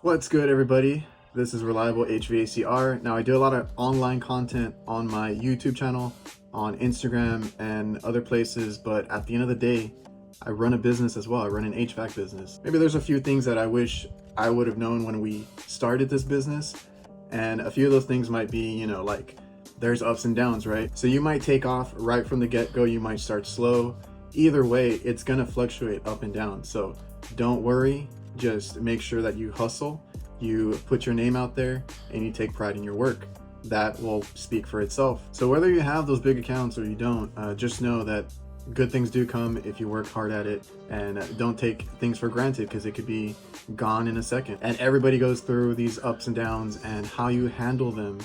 What's good, everybody? This is Reliable HVACR. Now, I do a lot of online content on my YouTube channel, on Instagram, and other places, but at the end of the day, I run a business as well. I run an HVAC business. Maybe there's a few things that I wish I would have known when we started this business, and a few of those things might be, like there's ups and downs, right? So you might take off right from the get-go, you might start slow. Either way, it's gonna fluctuate up and down. So don't worry, just make sure that you hustle, you put your name out there, and you take pride in your work. That will speak for itself. So whether you have those big accounts or you don't, just know that good things do come if you work hard at it, and don't take things for granted because it could be gone in a second. And everybody goes through these ups and downs, and how you handle them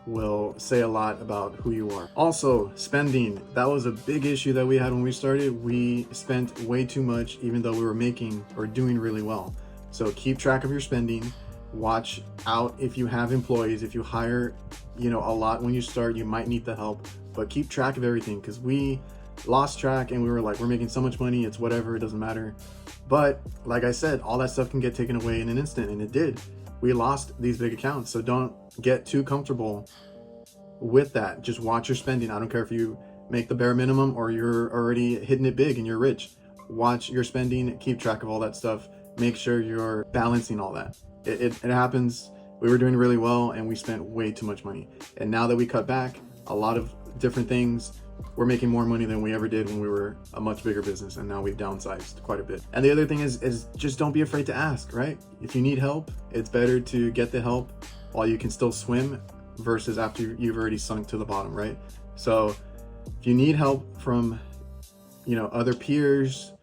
will say a lot about who you are. Also, spending. That was a big issue that we had when we started. We spent way too much even though we were making or doing really well. So keep track of your spending. Watch out if you have employees. If you hire, a lot when you start, you might need the help, but keep track of everything, because we lost track and we were like, we're making so much money, it's whatever, it doesn't matter. But like I said, all that stuff can get taken away in an instant, and it did. We lost these big accounts. So don't get too comfortable with that. Just watch your spending. I don't care if you make the bare minimum or you're already hitting it big and you're rich. Watch your spending, keep track of all that stuff. Make sure you're balancing all that. It happens. We were doing really well and we spent way too much money. And now that we cut back a lot of different things, we're making more money than we ever did when we were a much bigger business, and now we've downsized quite a bit. And the other thing is just don't be afraid to ask, right? If you need help, it's better to get the help while you can still swim versus after you've already sunk to the bottom, right? So if you need help from, other peers,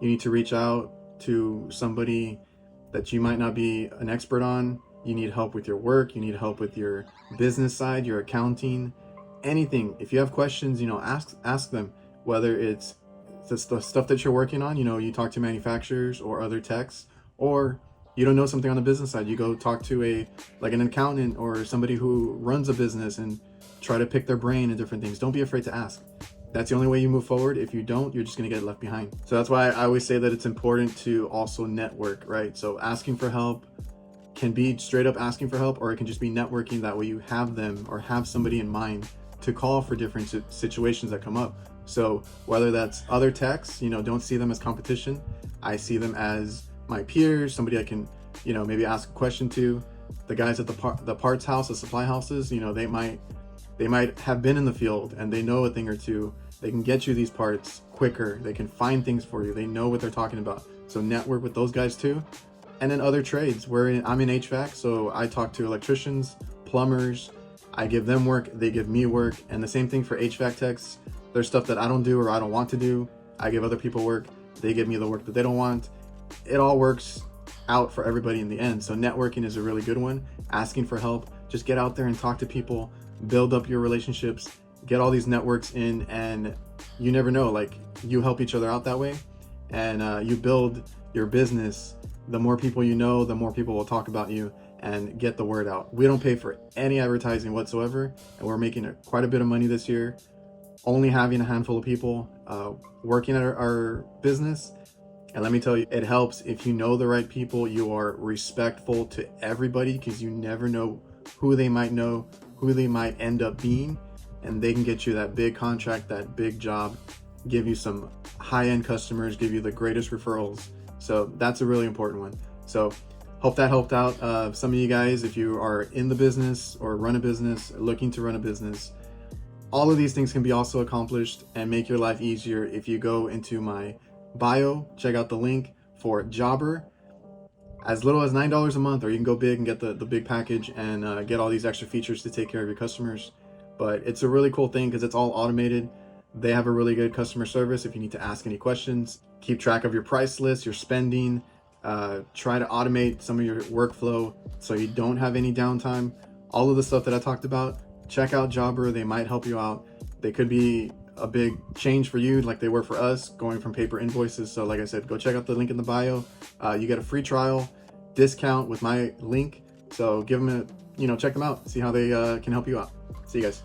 you need to reach out to somebody that you might not be an expert on. You need help with your work, you need help with your business side, your accounting, anything. If you have questions, ask them. Whether it's the stuff that you're working on, you talk to manufacturers or other techs, or you don't know something on the business side, you go talk to an accountant or somebody who runs a business and try to pick their brain and different things. Don't be afraid to ask. That's the only way you move forward. If you don't, you're just going to get left behind. So that's why I always say that it's important to also network, right? So asking for help can be straight up asking for help, or it can just be networking. That way you have them or have somebody in mind to call for different situations that come up. So whether that's other techs, don't see them as competition. I see them as my peers, somebody I can, maybe ask a question to. The guys at the parts house, the supply houses, they might have been in the field and they know a thing or two. They can get you these parts quicker. They can find things for you. They know what they're talking about. So network with those guys too. And then other trades. I'm in HVAC, so I talk to electricians, plumbers. I give them work, they give me work. And the same thing for HVAC techs. There's stuff that I don't do or I don't want to do. I give other people work. They give me the work that they don't want. It all works out for everybody in the end. So networking is a really good one. Asking for help. Just get out there and talk to people. Build up your relationships. Get all these networks in, and you never know. You help each other out that way, and you build your business. The more people you know, the more people will talk about you and get the word out. We don't pay for any advertising whatsoever, and we're making quite a bit of money this year, only having a handful of people working at our business. And let me tell you, it helps if you know the right people. You are respectful to everybody, because you never know who they might know, who they might end up being, and they can get you that big contract, that big job, give you some high-end customers, give you the greatest referrals. So that's a really important one. So hope that helped out some of you guys. If you are in the business or run a business, looking to run a business, all of these things can be also accomplished and make your life easier if you go into my bio, check out the link for Jobber. As little as $9 a month, or you can go big and get the big package and get all these extra features to take care of your customers. But it's a really cool thing because it's all automated. They have a really good customer service if you need to ask any questions. Keep track of your price list, your spending. Try to automate some of your workflow so you don't have any downtime. All of the stuff that I talked about, check out Jobber. They might help you out. They could be a big change for you like they were for us, going from paper invoices. So like I said, go check out the link in the bio. You get a free trial discount with my link. So give them check them out, see how they can help you out. See you guys.